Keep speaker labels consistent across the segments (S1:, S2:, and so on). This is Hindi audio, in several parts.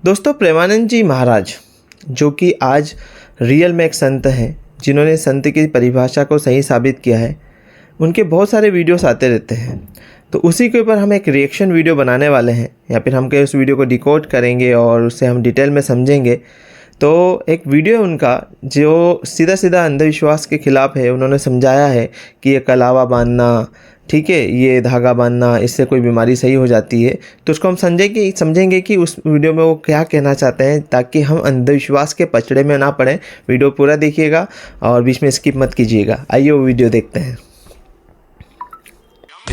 S1: दोस्तों, प्रेमानंद जी महाराज जो कि आज रियल में एक संत हैं, जिन्होंने संत की परिभाषा को सही साबित किया है, उनके बहुत सारे वीडियोस आते रहते हैं। तो उसी के ऊपर हम एक रिएक्शन वीडियो बनाने वाले हैं, या फिर हम उस वीडियो को डिकोड करेंगे और उससे हम डिटेल में समझेंगे। तो एक वीडियो है उनका जो सीधा सीधा अंधविश्वास के ख़िलाफ़ है। उन्होंने समझाया है कि ये कलावा बांधना, ठीक है, ये धागा बांधना, इससे कोई बीमारी सही हो जाती है। तो उसको हम समझेंगे कि उस वीडियो में वो क्या कहना चाहते हैं, ताकि हम अंधविश्वास के पचड़े में ना पड़ें। वीडियो पूरा देखिएगा और बीच में स्किप मत कीजिएगा। आइए वो वीडियो देखते हैं।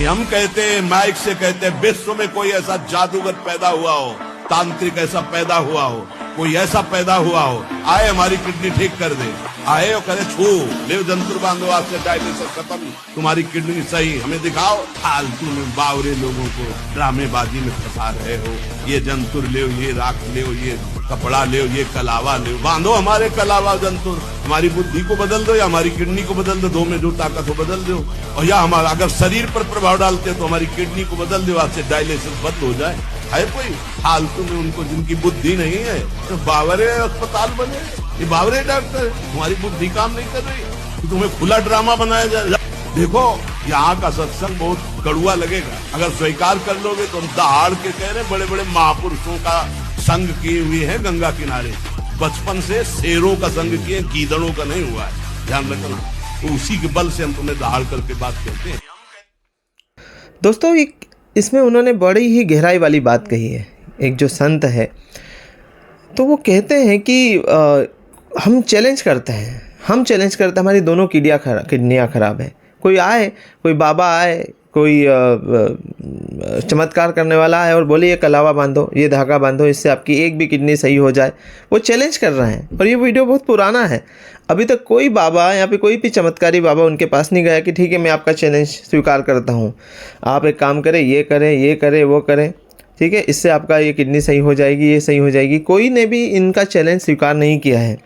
S2: हम कहते हैं, माइक से कहते हैं, विश्व में कोई ऐसा जादूगर पैदा हुआ हो, तांत्रिक ऐसा पैदा हुआ हो, कोई ऐसा पैदा हुआ हो, आए हमारी किडनी ठीक कर दे, आए और करे छू ले जंतुर बांधो, आज से डायलिसिस खत्म, तुम्हारी किडनी सही, हमें दिखाओ। फालतू में बावरे लोगों को ड्रामेबाजी में फंसा रहे हो। ये जंतुर ले, ये राख ले, ये कपड़ा ले, ये कलावा ले, बांधो हमारे कलावा जंतुर। हमारी बुद्धि को बदल दो या हमारी किडनी को बदल दो में जो ताकत हो बदल दो। और या हमारा अगर शरीर पर प्रभाव डालते तो हमारी किडनी को बदल दो, आज से डायलिसिस बंद हो जाए। है कोई फालतू में उनको जिनकी बुद्धि नहीं है तो बावरे अस्पताल बने, ये बावरे डॉक्टर, तुम्हारी बुद्धि काम नहीं कर रही तो तुम्हें खुला ड्रामा बनाया जाए। देखो, यहाँ का सत्संग बहुत कड़ुआ लगेगा, अगर स्वीकार कर लोगे तो हम दहाड़ के कह रहे, बड़े बड़े महापुरुषों का संग किए हुए हैं गंगा किनारे, बचपन से शेरों का संग किए, गीदड़ों का नहीं हुआ है, ध्यान रखना। तो उसी के बल से हम तुम्हें दहाड़ करके बात कहते हैं।
S1: दोस्तों, इसमें उन्होंने बड़ी ही गहराई वाली बात कही है। एक जो संत है तो वो कहते हैं कि हम चैलेंज करते हैं, हमारी दोनों किडनियाँ खराब है। कोई आए, कोई बाबा आए, कोई चमत्कार करने वाला है और बोले ये कलावा बांधो, ये धागा बांधो, इससे आपकी एक भी किडनी सही हो जाए। वो चैलेंज कर रहे हैं और ये वीडियो बहुत पुराना है। अभी तक कोई बाबा या फिर कोई भी चमत्कारी बाबा उनके पास नहीं गया कि ठीक है, मैं आपका चैलेंज स्वीकार करता हूँ, आप एक काम करें, ये करें, वो करें, ठीक है, इससे आपका ये किडनी सही हो जाएगी, ये सही हो जाएगी। कोई ने भी इनका चैलेंज स्वीकार नहीं किया है।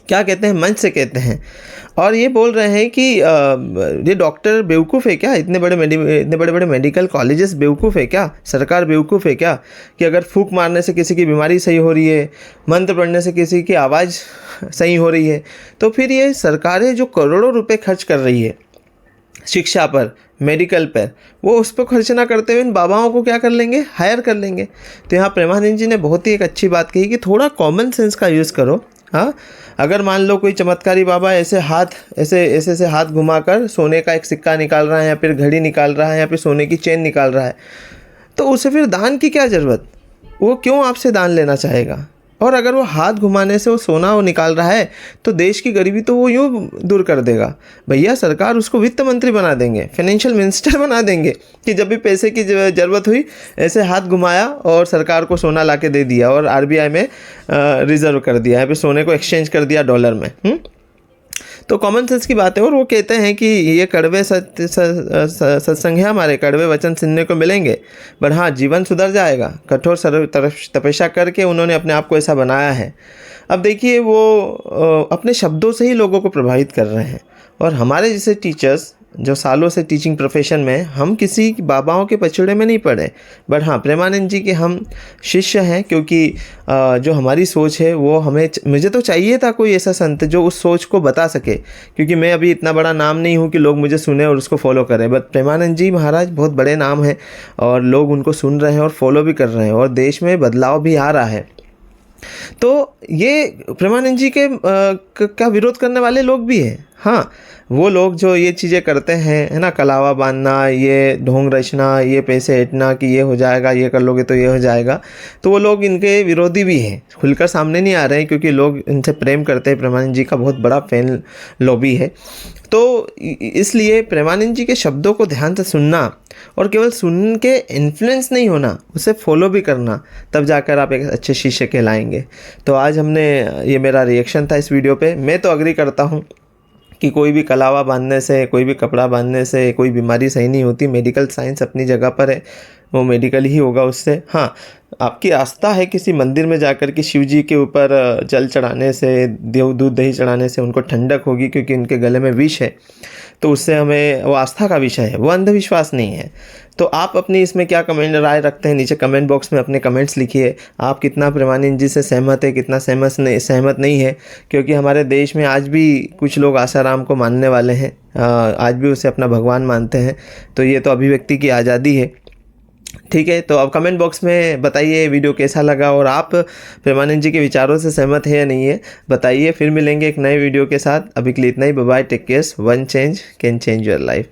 S1: क्या कहते हैं, मंच से कहते हैं। और ये बोल रहे हैं कि ये डॉक्टर बेवकूफ़ है क्या, इतने बड़े मेडिकल कॉलेजेस बेवकूफ़ है क्या, सरकार बेवकूफ़ है क्या, कि अगर फूंक मारने से किसी की बीमारी सही हो रही है, मंत्र पढ़ने से किसी की आवाज़ सही हो रही है, तो फिर ये सरकारें जो करोड़ों रुपए खर्च कर रही है शिक्षा पर, मेडिकल पर, वो उस पर खर्च ना करते हुए इन बाबाओं को क्या कर लेंगे, हायर कर लेंगे। तो यहाँ प्रेमानंद जी ने बहुत ही एक अच्छी बात कही कि थोड़ा कॉमन सेंस का यूज़ करो। हाँ, अगर मान लो कोई चमत्कारी बाबा ऐसे हाथ घुमाकर सोने का एक सिक्का निकाल रहा है, या फिर घड़ी निकाल रहा है, या फिर सोने की चेन निकाल रहा है, तो उसे फिर दान की क्या ज़रूरत, वो क्यों आपसे दान लेना चाहेगा। और अगर वो हाथ घुमाने से वो सोना वो निकाल रहा है तो देश की गरीबी तो वो यूँ दूर कर देगा। भैया, सरकार उसको वित्त मंत्री बना देंगे, फाइनेंशियल मिनिस्टर बना देंगे, कि जब भी पैसे की ज़रूरत हुई ऐसे हाथ घुमाया और सरकार को सोना ला के दे दिया और आरबीआई में रिजर्व कर दिया है, फिर सोने को एक्सचेंज कर दिया डॉलर में। तो कॉमन सेंस की बात है। और वो कहते हैं कि ये कड़वे सत्संग है, हमारे कड़वे वचन सुनने को मिलेंगे, पर हाँ, जीवन सुधर जाएगा। कठोर तपस्या करके उन्होंने अपने आप को ऐसा बनाया है। अब देखिए, वो अपने शब्दों से ही लोगों को प्रभावित कर रहे हैं। और हमारे जैसे टीचर्स जो सालों से टीचिंग प्रोफेशन में, हम किसी बाबाओं के पछड़े में नहीं पड़े, बट हाँ, प्रेमानंद जी के हम शिष्य हैं, क्योंकि जो हमारी सोच है वो मुझे तो चाहिए था कोई ऐसा संत जो उस सोच को बता सके, क्योंकि मैं अभी इतना बड़ा नाम नहीं हूँ कि लोग मुझे सुने और उसको फॉलो करें। बट प्रेमानंद जी महाराज बहुत बड़े नाम हैं और लोग उनको सुन रहे हैं और फॉलो भी कर रहे हैं, और देश में बदलाव भी आ रहा है। तो ये प्रेमानंद जी के का विरोध करने वाले लोग भी हैं। हाँ, वो लोग जो ये चीज़ें करते हैं, है ना, कलावा बांधना, ये ढोंग रचना, ये पैसे ऐंठना कि ये हो जाएगा, ये कर लोगे तो ये हो जाएगा, तो वो लोग इनके विरोधी भी हैं। खुलकर सामने नहीं आ रहे हैं क्योंकि लोग इनसे प्रेम करते हैं। प्रेमानंद जी का बहुत बड़ा फैन लॉबी है। तो इसलिए प्रेमानंद जी के शब्दों को ध्यान से सुनना, और केवल सुन के इन्फ्लुएंस नहीं होना, उसे फॉलो भी करना, तब जाकर आप एक अच्छे शिष्य कहलाएंगे। तो आज ये मेरा रिएक्शन था इस वीडियो पे। मैं तो अग्री करता हूँ कि कोई भी कलावा बांधने से, कोई भी कपड़ा बांधने से कोई बीमारी सही नहीं होती। मेडिकल साइंस अपनी जगह पर है, वो मेडिकल ही होगा उससे। हाँ, आपकी आस्था है किसी मंदिर में जाकर के शिव जी के ऊपर जल चढ़ाने से, दूध दही चढ़ाने से उनको ठंडक होगी, क्योंकि उनके गले में विष है, तो उससे हमें वो आस्था का विषय है, वो अंधविश्वास नहीं है। तो आप अपनी इसमें क्या कमेंट राय रखते हैं, नीचे कमेंट बॉक्स में अपने कमेंट्स लिखिए। आप कितना प्रेमानंद जी से सहमत है, कितना सहमत नहीं है, क्योंकि हमारे देश में आज भी कुछ लोग आसाराम को मानने वाले हैं, आज भी उसे अपना भगवान मानते हैं। तो ये तो अभिव्यक्ति की आज़ादी है, ठीक है। तो अब कमेंट बॉक्स में बताइए वीडियो कैसा लगा, और आप प्रेमानंद जी के विचारों से सहमत है या नहीं है, बताइए। फिर मिलेंगे एक नए वीडियो के साथ। अभी के लिए इतना ही, bye bye, take care. One change can change your life.